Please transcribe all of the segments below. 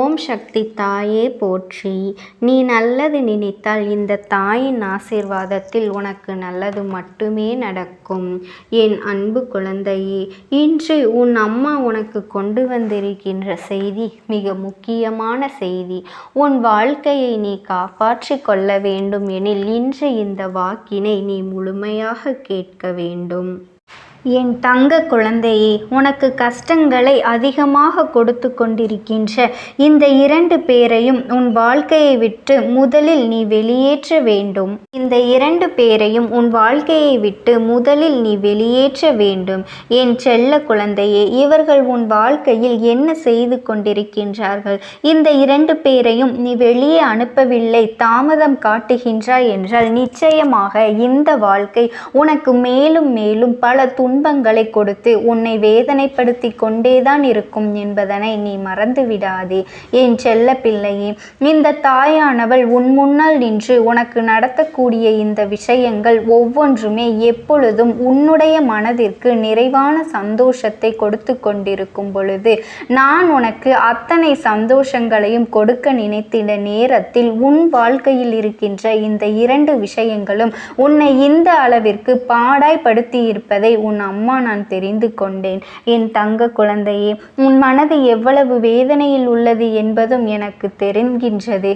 ஓம் சக்தி தாயே போற்றி. நீ நல்லது நினைத்தால் இந்த தாயின் ஆசீர்வாதத்தில் உனக்கு நல்லது மட்டுமே நடக்கும். என் அன்பு குழந்தையே, இன்று உன் அம்மா உனக்கு கொண்டு வந்திருக்கின்ற செய்தி மிக முக்கியமான செய்தி. உன் வாழ்க்கையை நீ காப்பாற்றி கொள்ள வேண்டும் எனில் இன்று இந்த வாக்கினை நீ முழுமையாக கேட்க வேண்டும். என் தங்க குழந்தையே, உனக்கு கஷ்டங்களை அதிகமாக கொடுத்து கொண்டிருக்கின்ற இந்த 2 பேரையும் உன் வாழ்க்கையை விட்டு முதலில் நீ வெளியேற்ற வேண்டும். இந்த 2 பேரையும் உன் வாழ்க்கையை விட்டு முதலில் நீ வெளியேற்ற வேண்டும். என் செல்ல குழந்தையே, இவர்கள் உன் வாழ்க்கையில் என்ன செய்து கொண்டிருக்கின்றார்கள்? இந்த 2 பேரையும் நீ வெளியே அனுப்பவில்லை, தாமதம் காட்டுகின்றாய் என்றால் நிச்சயமாக இந்த வாழ்க்கை உனக்கு மேலும் மேலும் பல துன்பங்களை கொடுத்து உன்னை வேதனைப்படுத்தி கொண்டேதான் இருக்கும் என்பதனை நீ மறந்து விடாதே. என் செல்ல பிள்ளையே, இந்த தாயானவள் உன் முன்னால் நின்று உனக்கு நடத்தக்கூடிய இந்த விஷயங்கள் ஒவ்வொன்றுமே எப்பொழுதும் உன்னுடைய மனதிற்கு நிறைவான சந்தோஷத்தை கொடுத்து கொண்டிருக்கும் பொழுது நான் உனக்கு அத்தனை சந்தோஷங்களையும் கொடுக்க நினைத்திட நேரத்தில் உன் வாழ்க்கையில் இருக்கின்ற இந்த 2 விஷயங்களும் உன்னை இந்த அளவிற்கு பாடாய்படுத்தி இருப்பதை உன் அம்மா நான் தெரிந்து கொண்டேன். என் தங்க குழந்தையே, உன் மனது எவ்வளவு வேதனையில் உள்ளது என்பதும் எனக்கு தெரிகின்றது.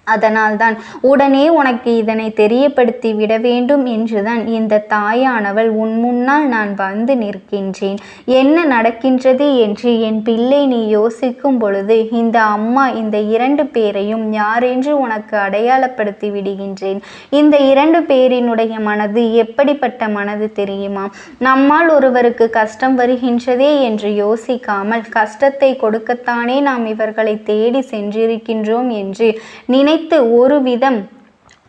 அதனால்தான் உடனே உனக்கு இதனை தெரியப்படுத்தி விட வேண்டும் என்றுதான் இந்த தாயானவள் உன் முன்னால் நான் வந்து நிற்கின்றேன். என்ன நடக்கின்றது என்று என் பிள்ளை நீ யோசிக்கும் பொழுது இந்த அம்மா இந்த 2 பேரையும் யாரென்று உனக்கு அடையாளப்படுத்தி விடுகின்றேன். இந்த 2 பேரினுடைய மனது எப்படிப்பட்ட மனது தெரியுமா? நம்மால் ஒருவருக்கு கஷ்டம் வருகின்றதே என்று யோசிக்காமல் கஷ்டத்தை கொடுக்கத்தானே நாம் இவர்களை தேடி சென்றிருக்கின்றோம் என்று நினைத்து ஒரு விதம்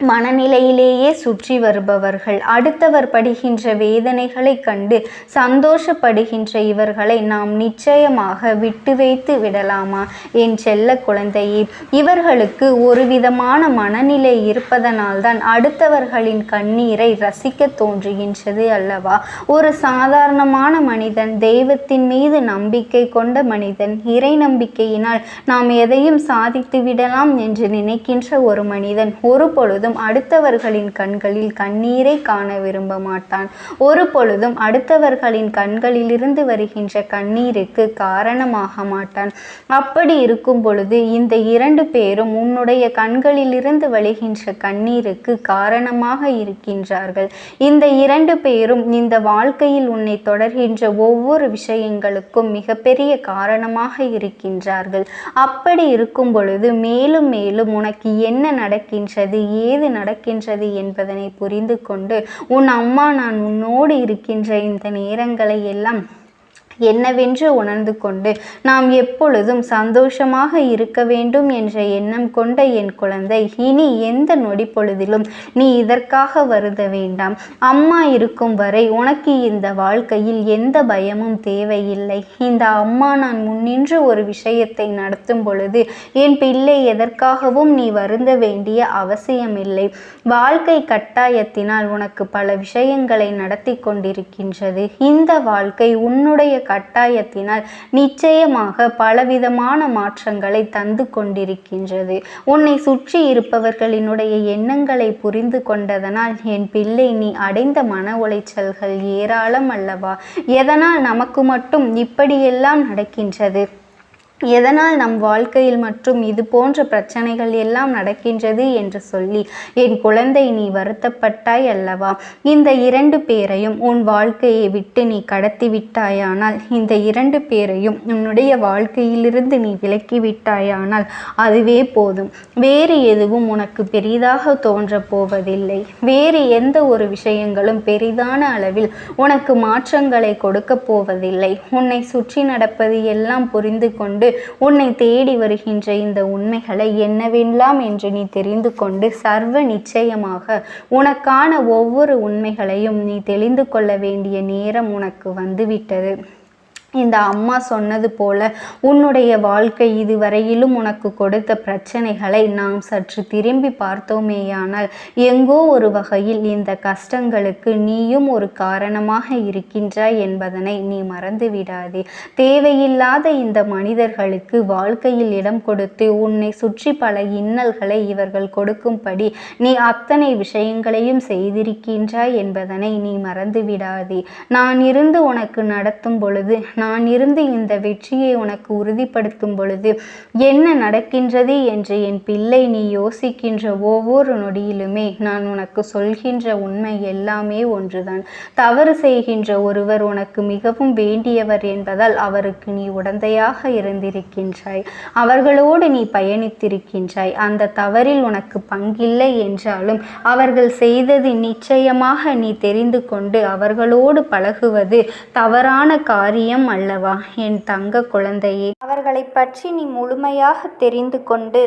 மனநிலையிலேயே சுற்றி வருபவர்கள். அடுத்தவர் படுகின்ற வேதனைகளை கண்டு சந்தோஷப்படுகின்ற இவர்களை நாம் நிச்சயமாக விட்டு வைத்து விடலாமா? என் செல்ல குழந்தையே, இவர்களுக்கு ஒரு விதமான மனநிலை இருப்பதனால்தான் அடுத்தவர்களின் கண்ணீரை ரசிக்க தோன்றுகின்றது அல்லவா? ஒரு சாதாரணமான மனிதன், தெய்வத்தின் மீது நம்பிக்கை கொண்ட மனிதன், இறை நம்பிக்கையினால் நாம் எதையும் சாதித்து விடலாம் என்று நினைக்கின்ற ஒரு மனிதன் ஒரு பொழுதும் அடுத்தவர்களின் கண்களில் கண்ணீரை காண விரும்ப மாட்டான். ஒரு பொழுதும் அடுத்தவர்களின் கண்களிலிருந்து வருகின்ற கண்ணீருக்கு காரணமாக மாட்டான். அப்படி இருக்கும் பொழுது இந்த 2 பேரும் உன்னுடைய கண்களிலிருந்து வழிகின்ற கண்ணீருக்கு காரணமாக இருக்கின்றார்கள். இந்த 2 பேரும் இந்த வாழ்க்கையில் உன்னை தொடர்கின்ற ஒவ்வொரு விஷயங்களுக்கும் மிகப்பெரிய காரணமாக இருக்கின்றார்கள். அப்படி இருக்கும் பொழுது மேலும் மேலும் உனக்கு என்ன நடக்கின்றது, ஏது நடக்கின்றது என்பதனை புரிந்து கொண்டு உன் அம்மா நான் உன்னோடு இருக்கின்ற இந்த நேரங்களை எல்லாம் என்னவென்று உணர்ந்து கொண்டு நாம் எப்பொழுதும் சந்தோஷமாக இருக்க வேண்டும் என்ற எண்ணம் கொண்ட என் குழந்தை, இனி எந்த நொடி பொழுதிலும் நீ இதற்காக வருந்த வேண்டாம். அம்மா இருக்கும் வரை உனக்கு இந்த வாழ்க்கையில் எந்த பயமும் தேவையில்லை. இந்த அம்மா நான் முன்னின்று ஒரு விஷயத்தை நடத்தும் பொழுது என் பிள்ளை எதற்காகவும் நீ வருந்த வேண்டிய அவசியமில்லை. வாழ்க்கை கட்டாயத்தினால் உனக்கு பல விஷயங்களை நடத்தி கொண்டிருக்கின்றது. இந்த வாழ்க்கை உன்னுடைய கட்டாயத்தினால் நிச்சயமாக பலவிதமான மாற்றங்களை தந்து கொண்டிருக்கின்றது. உன்னை சுற்றி இருப்பவர்களினுடைய எண்ணங்களை புரிந்து கொண்டதனால் என் பிள்ளை நீ அடைந்த மன உளைச்சல்கள் ஏராளம் அல்லவா? எதனால் நமக்கு மட்டும் இப்படியெல்லாம் நடக்கின்றது? எதனால் நம் வாழ்க்கையில் மற்றும் இது போன்ற பிரச்சனைகள் எல்லாம் நடக்கின்றது என்று சொல்லி என் குழந்தை நீ வருத்தப்பட்டாய் அல்லவா? இந்த 2 பேரையும் உன் வாழ்க்கையை விட்டு நீ கடத்தி விட்டாயானால், இந்த 2 பேரையும் உன்னுடைய வாழ்க்கையிலிருந்து நீ விலக்கி விட்டாயானால் அதுவே போதும். வேறு எதுவும் உனக்கு பெரிதாக தோன்ற போவதில்லை. வேறு எந்த ஒரு விஷயங்களும் பெரிதான அளவில் உனக்கு மாற்றங்களை கொடுக்க போவதில்லை. உன்னை சுற்றி நடப்பது எல்லாம் புரிந்து கொண்டு உன்னை தேடி வருகின்ற இந்த உண்மைகளை என்னவெல்லாம் என்று நீ தெரிந்து கொண்டு சர்வ நிச்சயமாக உனக்கான ஒவ்வொரு உண்மைகளையும் நீ தெளிந்து கொள்ள வேண்டிய நேரம் உனக்கு வந்துவிட்டது. இந்த அம்மா சொன்னது போல உன்னுடைய வாழ்க்கை இதுவரையிலும் உனக்கு கொடுத்த பிரச்சனைகளை நாம் சற்று திரும்பி பார்த்தோமேயானால் எங்கோ ஒரு வகையில் இந்த கஷ்டங்களுக்கு நீயும் ஒரு காரணமாக இருக்கின்றாய் என்பதனை நீ மறந்து விடாதே. தேவையில்லாத இந்த மனிதர்களுக்கு வாழ்க்கையில் இடம் கொடுத்து உன்னை சுற்றி பல இன்னல்களை இவர்கள் கொடுக்கும்படி நீ அத்தனை விஷயங்களையும் செய்திருக்கின்றாய் என்பதனை நீ மறந்து விடாதே. நான் இருந்து உனக்கு நடத்தும் பொழுது, நான் இருந்து இந்த வெற்றியை உனக்கு உறுதிப்படுத்தும் பொழுது என்ன நடக்கின்றது என்று என் பிள்ளை நீ யோசிக்கின்ற ஒவ்வொரு நொடியிலுமே நான் உனக்கு சொல்கின்ற உண்மை எல்லாமே ஒன்றுதான். தவறு செய்கின்ற ஒருவர் உனக்கு மிகவும் வேண்டியவர் என்பதால் அவருக்கு நீ உடந்தையாக இருந்திருக்கின்றாய், அவர்களோடு நீ பயணித்திருக்கின்றாய். அந்த தவறில் உனக்கு பங்கில்லை என்றாலும் அவர்கள் செய்தது நிச்சயமாக நீ தெரிந்து கொண்டு அவர்களோடு பழகுவது தவறான காரியம் அல்லவா என் தங்க குழந்தையே? அவர்களை பற்றி நீ முழுமையாக தெரிந்து கொண்டு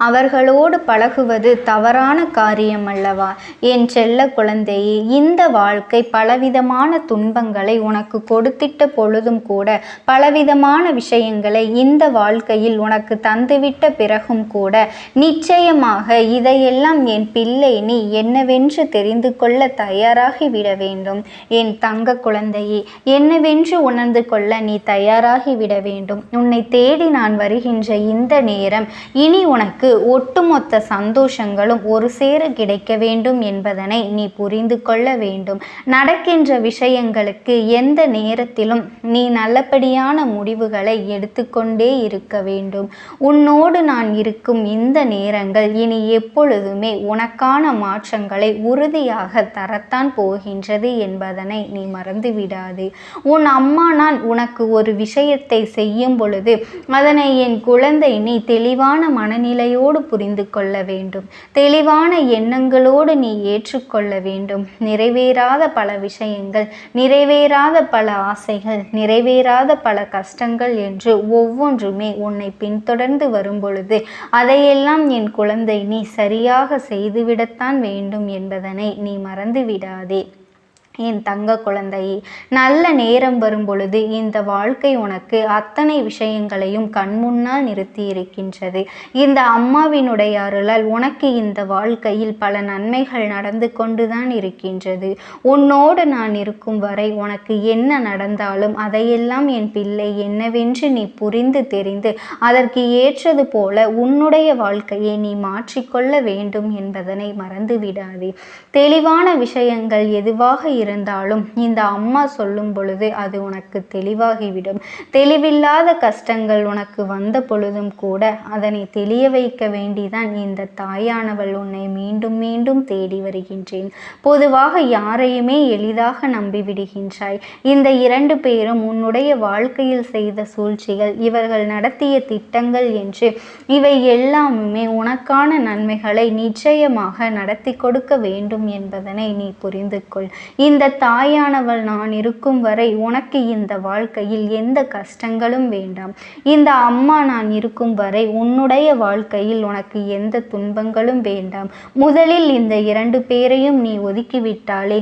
அவர்களோடு பழகுவது தவறான காரியம் அல்லவா என் செல்ல குழந்தையே? இந்த வாழ்க்கை பலவிதமான துன்பங்களை உனக்கு கொடுத்திட்ட பொழுதும் கூட, பலவிதமான விஷயங்களை இந்த வாழ்க்கையில் உனக்கு தந்துவிட்ட பிறகும் கூட, நிச்சயமாக இதையெல்லாம் என் பிள்ளை நீ என்னவென்று தெரிந்து கொள்ள தயாராகி விட வேண்டும் என் தங்க குழந்தையே. என்னவென்று உணர்ந்து கொள்ள நீ தயாராகி விட வேண்டும். உன்னை தேடி நான் வருகின்ற இந்த நேரம் இனி உனக்கு ஒட்டுமொத்த சந்தோஷங்களும் ஒரு சேர கிடைக்க வேண்டும் என்பதனை நீ புரிந்து கொள்ள வேண்டும். நடக்கின்ற விஷயங்களுக்கு எந்த நேரத்திலும் நீ நல்லபடியான முடிவுகளை எடுத்துக்கொண்டே இருக்க வேண்டும். உன்னோடு நான் இருக்கும் இந்த நேரங்கள் இனி எப்பொழுதுமே உனக்கான மாற்றங்களை உறுதியாக தரத்தான் போகின்றது என்பதனை நீ மறந்து விடாதே. உன் அம்மா நான் உனக்கு ஒரு விஷயத்தை செய்யும் பொழுது அதனை என் குழந்தை நீ தெளிவான மனநிலையோடு புரிந்து கொள்ள வேண்டும். தெளிவான எண்ணங்களோடு நீ ஏற்றுக்கொள்ள வேண்டும். நிறைவேறாத பல விஷயங்கள், நிறைவேறாத பல ஆசைகள், நிறைவேறாத பல கஷ்டங்கள் என்று ஒவ்வொன்றுமே உன்னை பின்தொடர்ந்து வரும் பொழுது அதையெல்லாம் என் குழந்தை நீ சரியாக செய்துவிடத்தான் வேண்டும் என்பதனை நீ மறந்து விடாதே என் தங்க குழந்தையே. நல்ல நேரம் வரும் பொழுது இந்த வாழ்க்கை உனக்கு அத்தனை விஷயங்களையும் கண்முன்னால் நிறுத்தி இருக்கின்றது. இந்த அம்மாவினுடைய அருளால் உனக்கு இந்த வாழ்க்கையில் பல நன்மைகள் நடந்து கொண்டுதான் இருக்கின்றது. உன்னோடு நான் இருக்கும் வரை உனக்கு என்ன நடந்தாலும் அதையெல்லாம் என் பிள்ளை என்னவென்று நீ புரிந்து தெரிந்து அதற்கு ஏற்றது போல உன்னுடைய வாழ்க்கையை நீ மாற்றிக்கொள்ள வேண்டும் என்பதனை மறந்து விடாதே. தெளிவான விஷயங்கள் எதுவாக இருந்தாலும் இந்த அம்மா சொல்லும் பொழுது அது உனக்கு தெளிவாகிவிடும். தெளிவில்லாத கஷ்டங்கள் உனக்கு வந்த பொழுதும் கூட அதனை தெளிய வைக்க வேண்டிதான் இந்த தாயானவள் உன்னை மீண்டும் மீண்டும் தேடி வருகின்றேன். பொதுவாக யாரையுமே எளிதாக நம்பிவிடுகின்றாய். இந்த 2 பேரும் உன்னுடைய வாழ்க்கையில் செய்த சூழ்ச்சிகள், இவர்கள் நடத்திய திட்டங்கள் என்று இவை எல்லாமே உனக்கான நன்மைகளை நிச்சயமாக நடத்தி கொடுக்க வேண்டும் என்பதனை நீ புரிந்து கொள். இந்த தாயானவள் நான் இருக்கும் வரை உனக்கு இந்த வாழ்க்கையில் எந்த கஷ்டங்களும் வேண்டாம். இந்த அம்மா நான் இருக்கும் வரை உன்னுடைய வாழ்க்கையில் உனக்கு எந்த துன்பங்களும் வேண்டாம். முதலில் இந்த 2 பேரையும் நீ ஒதுக்கிவிட்டாலே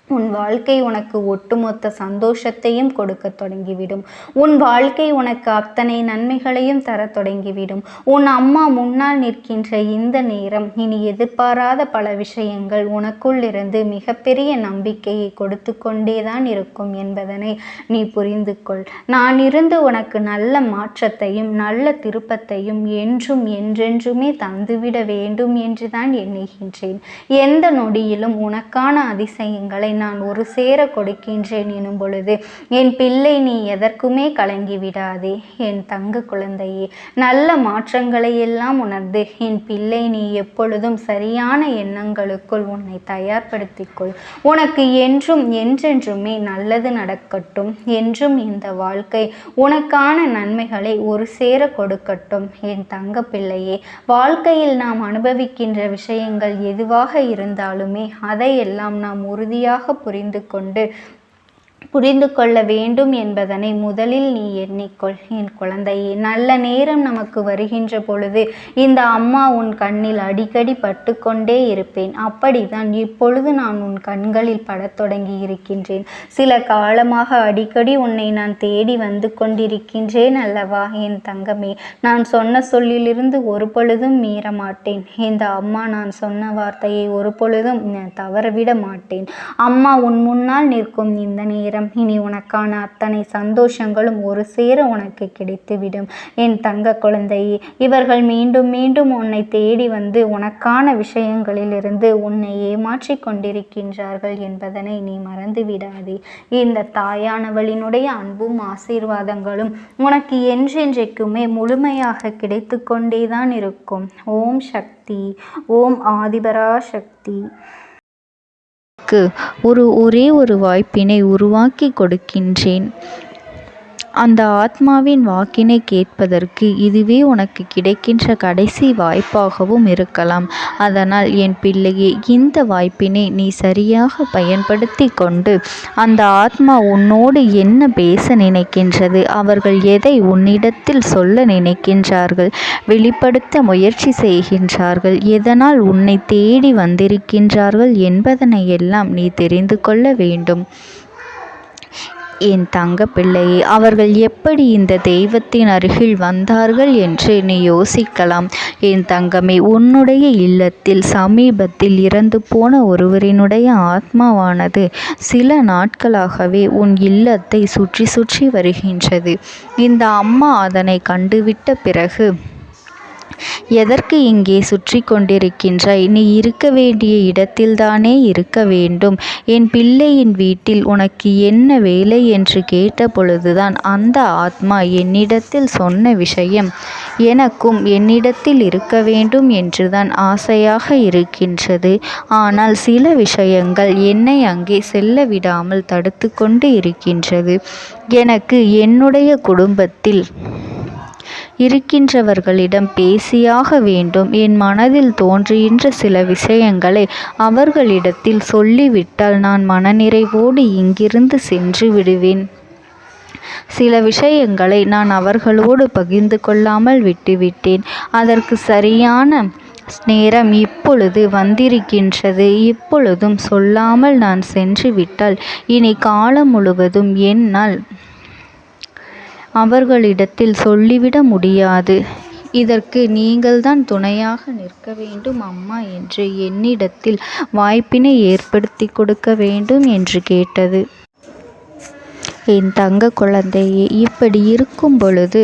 உன் வாழ்க்கை உனக்கு ஒட்டுமொத்த சந்தோஷத்தையும் கொடுக்க தொடங்கிவிடும். உன் வாழ்க்கை உனக்கு அத்தனை நன்மைகளையும் தர தொடங்கிவிடும். உன் அம்மா முன்னால் நிற்கின்ற இந்த நேரம் இனி எதிர்பாராத பல விஷயங்கள் உனக்குள் இருந்து மிகப்பெரிய நம்பிக்கையை கொடுத்து கொண்டேதான் இருக்கும் என்பதனை நீ புரிந்து கொள். நான் இருந்து உனக்கு நல்ல மாற்றத்தையும் நல்ல திருப்பத்தையும் என்றும் என்றென்றுமே தந்துவிட வேண்டும் என்றுதான் எண்ணுகின்றேன். எந்த நொடியிலும் உனக்கான அதிசயங்களை நான் ஒரு சேர கொடுக்கின்றேன் எனும் பொழுது என் பிள்ளை நீ எதற்குமே கலங்கி விடாதே என் தங்க குழந்தையே. நல்ல மாற்றங்களை எல்லாம் உணர்ந்து என் பிள்ளை நீ எப்பொழுதும் சரியான எண்ணங்களுக்குள் உன்னை தயார்படுத்திக்கொள். உனக்கு என்றும் என்றென்றுமே நல்லது நடக்கட்டும். என்றும் இந்த வாழ்க்கை உனக்கான நன்மைகளை ஒரு சேர கொடுக்கட்டும் என் தங்க பிள்ளையே. வாழ்க்கையில் நாம் அனுபவிக்கின்ற விஷயங்கள் எதுவாக இருந்தாலுமே அதையெல்லாம் நாம் உறுதியாக புரிந்து கொண்டு புரிந்து கொள்ள வேண்டும் என்பதனை முதலில் நீ எண்ணிக்கொள். என் குழந்தையே, நல்ல நேரம் நமக்கு வருகின்ற பொழுது இந்த அம்மா உன் கண்ணில் அடிக்கடி பட்டு கொண்டே இருப்பேன். அப்படித்தான் இப்பொழுது நான் உன் கண்களில் படத் தொடங்கி இருக்கின்றேன். சில காலமாக அடிக்கடி உன்னை நான் தேடி வந்து கொண்டிருக்கின்றேன் அல்லவா என் தங்கமே. நான் சொன்ன சொல்லிலிருந்து ஒரு பொழுதும் மீற மாட்டேன். இந்த அம்மா நான் சொன்ன வார்த்தையை ஒரு பொழுதும் தவறவிட மாட்டேன். அம்மா உன் முன்னால் நிற்கும் இந்த நேரம் இனி உனக்கான அத்தனை சந்தோஷங்களும் ஒரு சேர உனக்கு கிடைத்துவிடும் என் தங்க குழந்தையே. இவர்கள் மீண்டும் மீண்டும் உன்னை தேடி வந்து உனக்கான விஷயங்களிலிருந்து உன்னை ஏமாற்றி கொண்டிருக்கின்றார்கள் என்பதனை நீ மறந்து விடாதே. இந்த தாயானவளினுடைய அன்பும் ஆசீர்வாதங்களும் உனக்கு என்றென்றைக்குமே முழுமையாக கிடைத்து கொண்டேதான் இருக்கும். ஓம் சக்தி. ஓம் ஆதிபரா சக்தி. ஒரே ஒரு வாய்ப்பினை உருவாக்கி கொடுக்கின்றேன். அந்த ஆத்மாவின் வாக்கினை கேட்பதற்கு இதுவே உனக்கு கிடைக்கின்ற கடைசி வாய்ப்பாகவும் இருக்கலாம். அதனால் என் பிள்ளையே, இந்த வாய்ப்பினை நீ சரியாக பயன்படுத்தி கொண்டு அந்த ஆத்மா உன்னோடு என்ன பேச நினைக்கின்றது, அவர்கள் எதை உன்னிடத்தில் சொல்ல நினைக்கின்றார்கள், வெளிப்படுத்த முயற்சி செய்கின்றார்கள், எதனால் உன்னை தேடி வந்திருக்கின்றார்கள் என்பதனை எல்லாம் நீ தெரிந்து கொள்ள வேண்டும். என் தங்க பிள்ளையே, அவர்கள் எப்படி இந்த தெய்வத்தின் அருகில் வந்தார்கள் என்று நீ யோசிக்கலாம். என் தங்கமே, உன்னுடைய இல்லத்தில் சமீபத்தில் இறந்து போன ஒருவரினுடைய ஆத்மாவானது சில நாட்களாகவே உன் இல்லத்தை சுற்றி சுற்றி வருகின்றது. இந்த அம்மா அதனை கண்டுவிட்ட பிறகு, எதற்கு இங்கே சுற்றி கொண்டிருக்கின்றாய்? நீ இருக்க வேண்டிய இடத்தில்தானே இருக்க வேண்டும். என் பிள்ளையின் வீட்டில் உனக்கு என்ன வேலை என்று கேட்ட பொழுதுதான் அந்த ஆத்மா என்னிடத்தில் சொன்ன விஷயம், எனக்கும் என்னிடத்தில் இருக்க வேண்டும் என்றுதான் ஆசையாக இருக்கின்றது. ஆனால் சில விஷயங்கள் என்னை அங்கே செல்ல விடாமல் தடுத்து கொண்டு இருக்கின்றது. எனக்கு என்னுடைய குடும்பத்தில் இருக்கின்றவர்களிடம் பேசியாக வேண்டும். என் மனதில் தோன்றுகின்ற சில விஷயங்களை அவர்களிடத்தில் சொல்லிவிட்டால் நான் மனநிறைவோடு இங்கிருந்து சென்று விடுவேன். சில விஷயங்களை நான் அவர்களோடு பகிர்ந்து கொள்ளாமல் விட்டுவிட்டேன். அதற்கு சரியான நேரம் இப்பொழுது வந்திருக்கின்றது. இப்பொழுதும் சொல்லாமல் நான் சென்று விட்டால் இனி காலம் முழுவதும் என்னால் அவர்களிடத்தில் சொல்லிவிட முடியாது. இதற்கு நீங்கள்தான் துணையாக நிற்க வேண்டும் அம்மா என்று என்னிடத்தில் வாய்ப்பினை ஏற்படுத்தி கொடுக்க வேண்டும் என்று கேட்டது. என் தங்க குழந்தையே, இப்படி இருக்கும் பொழுது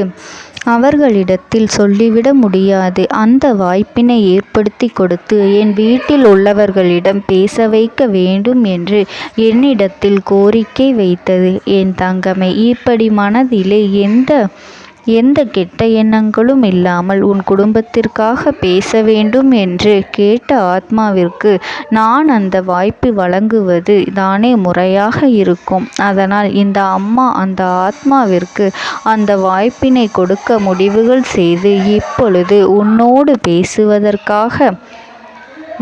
அவர்களிடத்தில் சொல்லிவிட முடியாது. அந்த வாய்ப்பினை ஏற்படுத்தி கொடுத்து என் வீட்டில் உள்ளவர்களிடம் பேச வைக்க வேண்டும் என்று என்னிடத்தில் கோரிக்கை வைத்தது. என் தங்கமே, இப்படி மனதிலே எந்த கெட்ட எண்ணங்களும் இல்லாமல் உன் குடும்பத்திற்காக பேச வேண்டும் என்று கேட்ட ஆத்மாவிற்கு நான் அந்த வாய்ப்பு வழங்குவது தானே முறையாக இருக்கும். அதனால் இந்த அம்மா அந்த ஆத்மாவிற்கு அந்த வாய்ப்பினை கொடுக்க முடிவுகள் செய்து இப்பொழுது உன்னோடு பேசுவதற்காக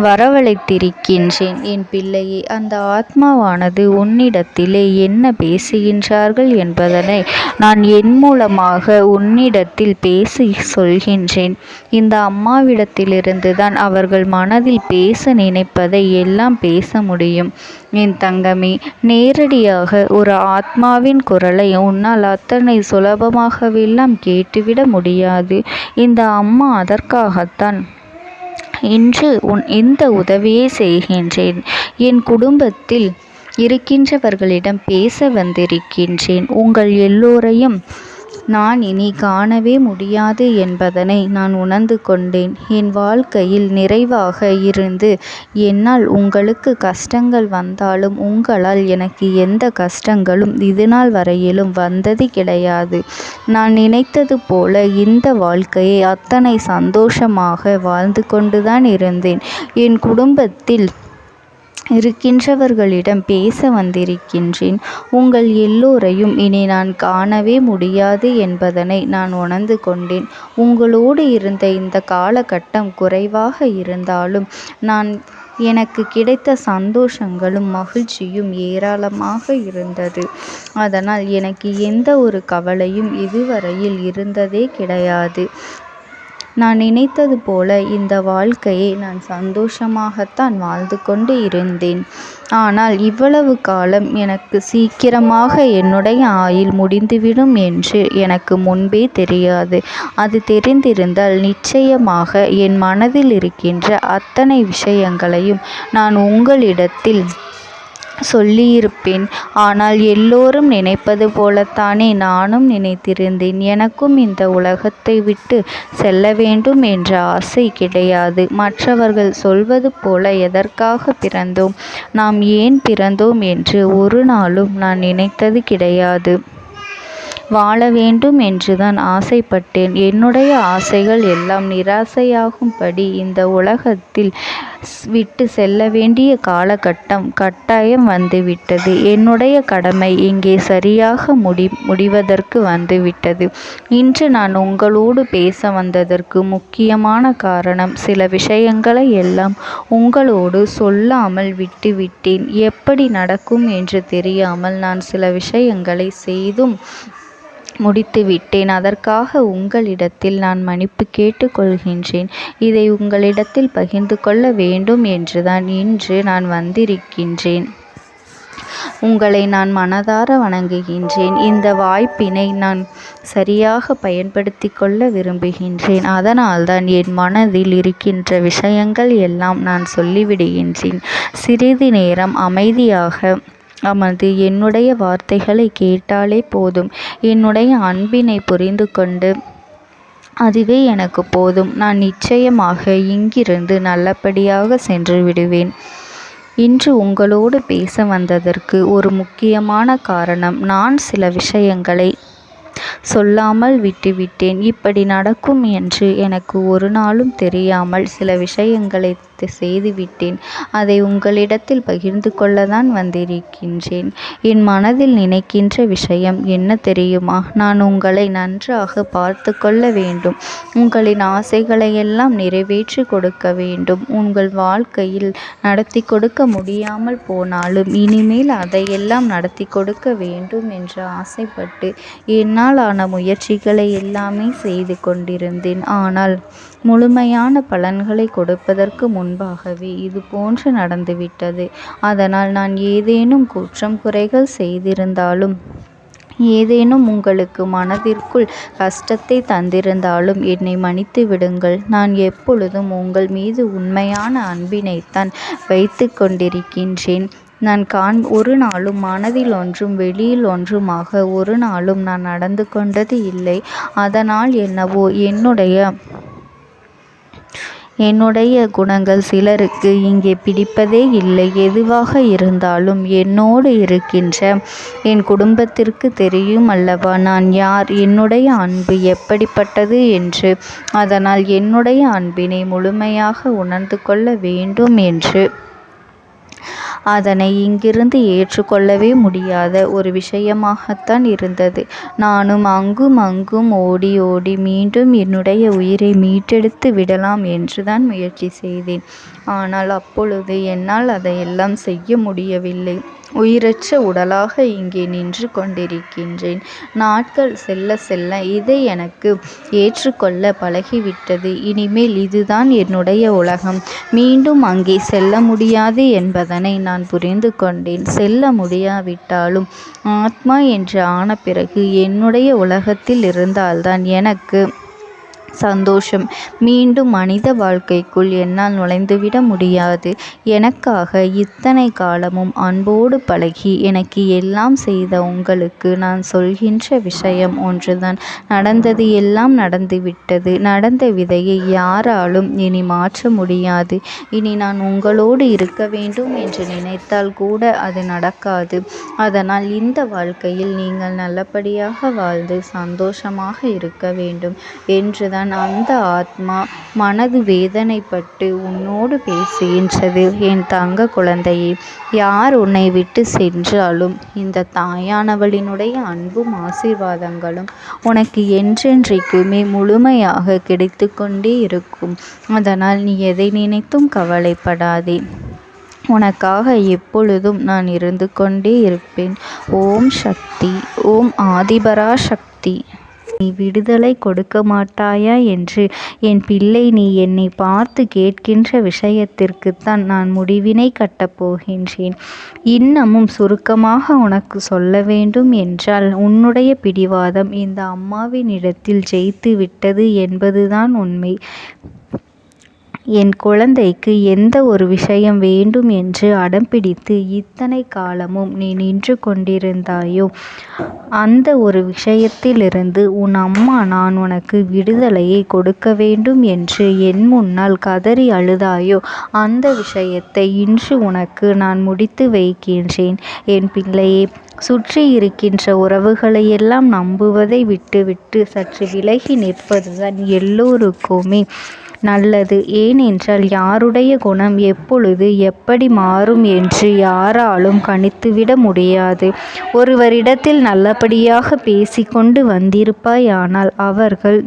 வரவழைத்திருக்கின்றேன். என் பிள்ளையே, அந்த ஆத்மாவானது உன்னிடத்திலே என்ன பேசுகின்றார்கள் என்பதனை நான் என் மூலமாக உன்னிடத்தில் பேசி சொல்கின்றேன். இந்த அம்மாவிடத்திலிருந்து தான் அவர்கள் மனதில் பேச நினைப்பதை எல்லாம் பேச முடியும். என் தங்கமே, நேரடியாக ஒரு ஆத்மாவின் குரலை உன்னால் அத்தனை சுலபமாகவெல்லாம் கேட்டுவிட முடியாது. இந்த அம்மா அதற்காகத்தான் இன்று இந்த உதவியை செய்கின்றேன். என் குடும்பத்தில் இருக்கின்றவர்களிடம் பேச வந்திருக்கின்றேன். உங்கள் எல்லோரையும் நான் இனி காணவே முடியாது என்பதனை நான் உணர்ந்து கொண்டேன். என் வாழ்க்கையில் நிறைவாக இருந்து என்னால் உங்களுக்கு கஷ்டங்கள் வந்தாலும் உங்களால் எனக்கு எந்த கஷ்டங்களும் இதுநாள் வரையிலும் வந்தது கிடையாது. நான் நினைத்தது போல இந்த வாழ்க்கையை அத்தனை சந்தோஷமாக வாழ்ந்து கொண்டுதான் இருந்தேன். என் குடும்பத்தில் இருக்கின்றவர்களிடம் பேச வந்திருக்கின்றேன். உங்கள் எல்லோரையும் இனி நான் காணவே முடியாது என்பதனை நான் உணர்ந்து கொண்டேன். உங்களோடு இருந்த இந்த காலகட்டம் குறைவாக இருந்தாலும் நான் எனக்கு கிடைத்த சந்தோஷங்களும் மகிழ்ச்சியும் ஏராளமாக இருந்தது. அதனால் எனக்கு எந்த ஒரு கவலையும் இதுவரையில் இருந்ததே கிடையாது. நான் நினைத்தது போல இந்த வாழ்க்கையை நான் சந்தோஷமாகத்தான் வாழ்ந்து கொண்டு இருந்தேன். ஆனால் இவ்வளவு காலம் எனக்கு சீக்கிரமாக என்னுடைய ஆயுள் முடிந்துவிடும் என்று எனக்கு முன்பே தெரியாது. அது தெரிந்திருந்தால் நிச்சயமாக என் மனதில் இருக்கின்ற அத்தனை விஷயங்களையும் நான் உங்களிடத்தில் சொல்லியிருப்பேன். ஆனால் எல்லோரும் நினைப்பது போலத்தானே நானும் நினைத்திருந்தேன். எனக்கும் இந்த உலகத்தை விட்டு செல்ல வேண்டும் என்ற ஆசை கிடையாது. மற்றவர்கள் சொல்வது போல எதற்காக பிறந்தோம், நாம் ஏன் பிறந்தோம் என்று ஒரு நாளும் நான் நினைத்தது கிடையாது. வாழ வேண்டும் என்றுதான் ஆசைப்பட்டேன். என்னுடைய ஆசைகள் எல்லாம் நிராசையாகும்படி இந்த உலகத்தில் விட்டு செல்ல வேண்டிய காலகட்டம் கட்டாயம் வந்துவிட்டது. என்னுடைய கடமை இங்கே சரியாக முடிவதற்கு வந்துவிட்டது. இன்று நான் உங்களோடு பேச வந்ததற்கு முக்கியமான காரணம், சில விஷயங்களை எல்லாம் உங்களோடு சொல்லாமல் விட்டுவிட்டேன். எப்படி நடக்கும் என்று தெரியாமல் நான் சில விஷயங்களை செய்தும் முடித்துவிட்டேன். அதற்காக உங்களிடத்தில் நான் மன்னிப்பு கேட்டுக்கொள்கின்றேன். இதை உங்களிடத்தில் பகிர்ந்து கொள்ள வேண்டும் என்றுதான் இன்று நான் வந்திருக்கின்றேன். உங்களை நான் மனதார வணங்குகின்றேன். இந்த வாய்ப்பினை நான் சரியாக பயன்படுத்தி கொள்ள விரும்புகின்றேன். அதனால்தான் என் மனதில் இருக்கின்ற விஷயங்கள் எல்லாம் நான் சொல்லிவிடுகின்றேன். சிறிது நேரம் அமைதியாக அமர்ந்து என்னுடைய வார்த்தைகளை கேட்டாலே போதும். என்னுடைய அன்பினை புரிந்து கொண்டு அதுவே எனக்கு போதும். நான் நிச்சயமாக இங்கிருந்து நல்லபடியாக சென்று விடுவேன். இன்று உங்களோடு பேச வந்ததற்கு ஒரு முக்கியமான காரணம், நான் சில விஷயங்களை சொல்லாமல் விட்டுவிட்டேன். இப்படி நடக்கும் என்று எனக்கு ஒரு நாளும் தெரியாமல் சில விஷயங்களை செய்துவிட்டேன். அதை உங்களிடத்தில் பகிர்ந்து கொள்ளத்தான் வந்திருக்கின்றேன். என் மனதில் நினைக்கின்ற விஷயம் என்ன தெரியுமா? நான் உங்களை நன்றாக பார்த்து கொள்ள வேண்டும். உங்களின் ஆசைகளை எல்லாம் நிறைவேற்றி கொடுக்க வேண்டும். உங்கள் வாழ்க்கையில் நடத்தி கொடுக்க முடியாமல் போனாலும் இனிமேல் அதையெல்லாம் நடத்தி கொடுக்க வேண்டும் என்று ஆசைப்பட்டு என்னால் ஆன முயற்சிகளை எல்லாமே செய்து கொண்டிருந்தேன். ஆனால் முழுமையான பலன்களை கொடுப்பதற்கு முன்பாகவே இது போன்று நடந்துவிட்டது. அதனால் நான் ஏதேனும் குற்றம் குறைகள் செய்திருந்தாலும், ஏதேனும் உங்களுக்கு மனதிற்குள் கஷ்டத்தை தந்திருந்தாலும் என்னை மன்னித்து விடுங்கள். நான் எப்பொழுதும் உங்கள் மீது உண்மையான அன்பினைத்தான் வைத்து கொண்டிருக்கின்றேன். நான் ஒரு நாளும் மனதில் ஒன்றும் வெளியில் ஒன்றுமாக ஒரு நாளும் நான் நடந்து கொண்டது இல்லை. அதனால் என்னவோ என்னுடைய குணங்கள் சிலருக்கு இங்கே பிடிப்பதே இல்லை. எதுவாக இருந்தாலும் என்னோடு இருக்கின்ற என் குடும்பத்திற்கு தெரியும் அல்லவா நான் யார், என்னுடைய அன்பு எப்படிப்பட்டது என்று. அதனால் என்னுடைய அன்பினை முழுமையாக உணர்ந்து கொள்ள வேண்டும் என்று அதனை இங்கிருந்து ஏற்றுக்கொள்ளவே முடியாத ஒரு விஷயமாகத்தான் இருந்தது. நானும் அங்கும் அங்கும் ஓடி ஓடி மீண்டும் என்னுடைய உயிரை மீட்டெடுத்து விடலாம் என்றுதான் முயற்சி செய்தேன். ஆனால் அப்பொழுது என்னால் அதையெல்லாம் செய்ய முடியவில்லை. உயிரற்ற உடலாக இங்கே நின்று கொண்டிருக்கின்றேன். நாட்கள் செல்ல செல்ல இதை எனக்கு ஏற்றுக்கொள்ள பழகிவிட்டது. இனிமேல் இதுதான் என்னுடைய உலகம். மீண்டும் அங்கே செல்ல முடியாது என்பதனை நான் புரிந்து கொண்டேன். செல்ல முடியாவிட்டாலும் ஆத்மா என்று ஆன பிறகு என்னுடைய உலகத்தில் இருந்தால்தான் எனக்கு சந்தோஷம். மீண்டும் மனித வாழ்க்கைக்குள் என்னால் நுழைந்துவிட முடியாது. எனக்காக இத்தனை காலமும் அன்போடு பழகி எனக்கு எல்லாம் செய்த உங்களுக்கு நான் சொல்கின்ற விஷயம் ஒன்றுதான். நடந்தது எல்லாம் நடந்துவிட்டது. நடந்த விதையை யாராலும் இனி மாற்ற முடியாது. இனி நான் உங்களோடு இருக்க வேண்டும் என்று நினைத்தால் கூட அது நடக்காது. அதனால் இந்த வாழ்க்கையில் நீங்கள் நல்லபடியாக வாழ்ந்து சந்தோஷமாக இருக்க வேண்டும் என்றுதான் அந்த ஆத்மா மனது வேதனைப்பட்டு உன்னோடு பேசுகின்றது. என் தங்க குழந்தையே, யார் உன்னை விட்டு சென்றாலும் இந்த தாயானவளினுடைய அன்பும் ஆசீர்வாதங்களும் உனக்கு என்றென்றைக்குமே முழுமையாக கிடைத்து கொண்டே இருக்கும். அதனால் நீ எதை நினைத்தும் கவலைப்படாதே. உனக்காக எப்பொழுதும் நான் இருந்து கொண்டே இருப்பேன். ஓம் சக்தி. ஓம் ஆதிபரா சக்தி. நீ விடுதலை கொடுக்க மாட்டாயா என்று என் பிள்ளை நீ என்னை பார்த்து கேட்கின்ற விஷயத்திற்குத்தான் நான் முடிவினை கட்டப் போகின்றேன். இன்னமும் சுருக்கமாக உனக்கு சொல்ல வேண்டும் என்றால், உன்னுடைய பிடிவாதம் இந்த அம்மாவினிடத்தில் ஜெயித்து விட்டது என்பதுதான் உண்மை. என் குழந்தைக்கு எந்த ஒரு விஷயம் வேண்டும் என்று அடம்பிடித்து இத்தனை காலமும் நீ நின்று கொண்டிருந்தாயோ, அந்த ஒரு விஷயத்திலிருந்து உன் அம்மா நான் உனக்கு விடுதலையை கொடுக்க வேண்டும் என்று என் முன்னால் கதறி அழுதாயோ, அந்த விஷயத்தை இன்று உனக்கு நான் முடித்து வைக்கின்றேன். என் பிள்ளையே, சுற்றி இருக்கின்ற உறவுகளையெல்லாம் நம்புவதை விட்டுவிட்டு சற்று விலகி நிற்பதுதான் எல்லோருக்குமே நல்லது. ஏனென்றால் யாருடைய குணம் எப்பொழுது எப்படி மாறும் என்று யாராலும் கணித்துவிட முடியாது. ஒருவரிடத்தில் நல்லபடியாக பேசிக்கொண்டு வந்திருப்பாயானால் அவர்கள்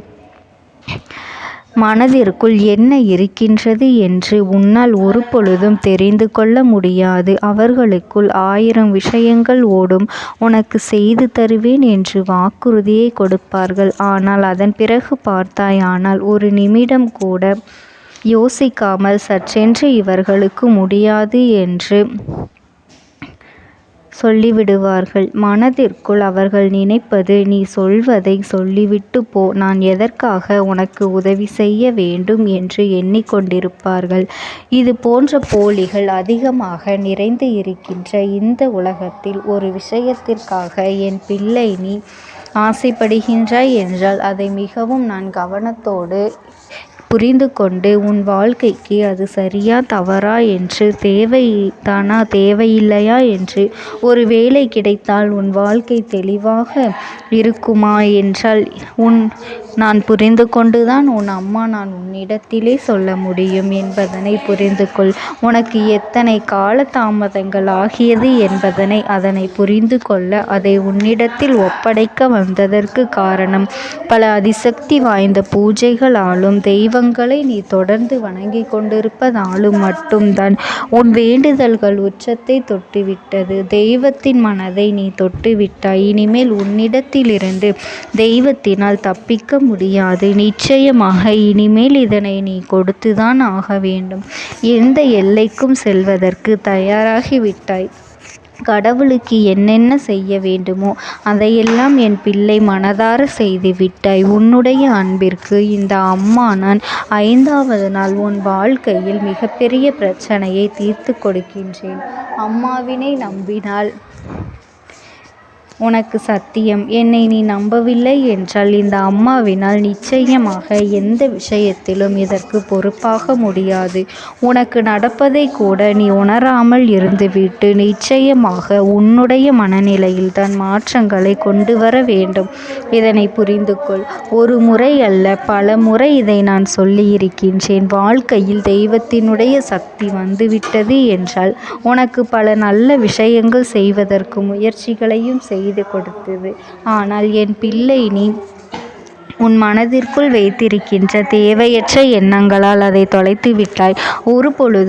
மனதிற்குள் என்ன இருக்கின்றது என்று உன்னால் ஒரு பொழுதும் தெரிந்து கொள்ள முடியாது. அவர்களுக்குள் 1000 விஷயங்கள் ஓடும். உனக்கு செய்து தருவேன் என்று வாக்குறுதியை கொடுப்பார்கள். ஆனால் அதன் பிறகு பார்த்தாயானால் ஒரு நிமிடம் கூட யோசிக்காமல் சற்றென்று இவர்களுக்கு முடியாது என்று சொல்லிவிடுவார்கள். மனதிற்குள் அவர்கள் நினைப்பது, நீ சொல்வதை சொல்லிவிட்டு போ, நான் எதற்காக உனக்கு உதவி செய்ய வேண்டும் என்று எண்ணிக்கொண்டிருப்பார்கள். இது போன்ற போலிகள் அதிகமாக நிறைந்து இருக்கின்ற இந்த உலகத்தில் ஒரு விஷயத்திற்காக என் பிள்ளை நீ ஆசைப்படுகின்றாய் என்றால் அதை மிகவும் நான் கவனத்தோடு புரிந்து கொண்டு உன் வாழ்க்கைக்கு அது சரியா தவறா என்று, தேவைதானா தேவையில்லையா என்று, ஒரு வேலை கிடைத்தால் உன் வாழ்க்கை தெளிவாக இருக்குமா என்றால் நான் புரிந்து கொண்டுதான் உன் அம்மா நான் உன்னிடத்திலே சொல்ல முடியும் என்பதனை புரிந்து கொள். உனக்கு எத்தனை கால தாமதங்கள் ஆகியது என்பதனை அதனை புரிந்து கொள்ள அதை உன்னிடத்தில் ஒப்படைக்க வந்ததற்கு காரணம், பல அதிசக்தி வாய்ந்த பூஜைகளாலும் தெய்வங்களை நீ தொடர்ந்து வணங்கி கொண்டிருப்பதாலும் மட்டும்தான் உன் வேண்டுதல்கள் உச்சத்தை தொட்டுவிட்டது. தெய்வத்தின் மனதை நீ தொட்டுவிட்டாய். இனிமேல் உன்னிடத்திலிருந்து தெய்வத்தினால் தப்பிக்க முடியாது. நிச்சயமாக இனிமேல் இதனை நீ கொடுத்துதான் ஆக வேண்டும். எந்த எல்லைக்கும் செல்வதற்கு தயாராகிவிட்டாய். கடவுளுக்கு என்னென்ன செய்ய வேண்டுமோ அதையெல்லாம் என் பிள்ளை மனதார செய்து விட்டாய். உன்னுடைய அன்பிற்கு இந்த அம்மா நான் 5வது நாள் உன் வாழ்க்கையில் மிகப்பெரிய பிரச்சனையை தீர்த்து கொடுக்கின்றேன். அம்மாவினை நம்பினால் உனக்கு சத்தியம். என்னை நீ நம்பவில்லை என்றால் இந்த அம்மாவினால் நிச்சயமாக எந்த விஷயத்திலும் இதற்கு பொறுப்பாக முடியாது. உனக்கு நடப்பதை கூட நீ உணராமல் இருந்துவிட்டு நிச்சயமாக உன்னுடைய மனநிலையில் தான் மாற்றங்களை கொண்டு வர வேண்டும். இதனை புரிந்து கொள். ஒரு முறை அல்ல, பல முறை இதை நான் சொல்லியிருக்கின்றேன். வாழ்க்கையில் தெய்வத்தினுடைய சக்தி வந்துவிட்டது என்றால் உனக்கு பல நல்ல விஷயங்கள் செய்வதற்கு முயற்சிகளையும் செய்து கொடுத்தது. ஆனால் என் பிள்ளை நீ உன் மனதிற்குள் வைத்திருக்கின்ற தேவையற்ற எண்ணங்களால் அதை தொலைத்து விட்டாய். ஒரு பொழுது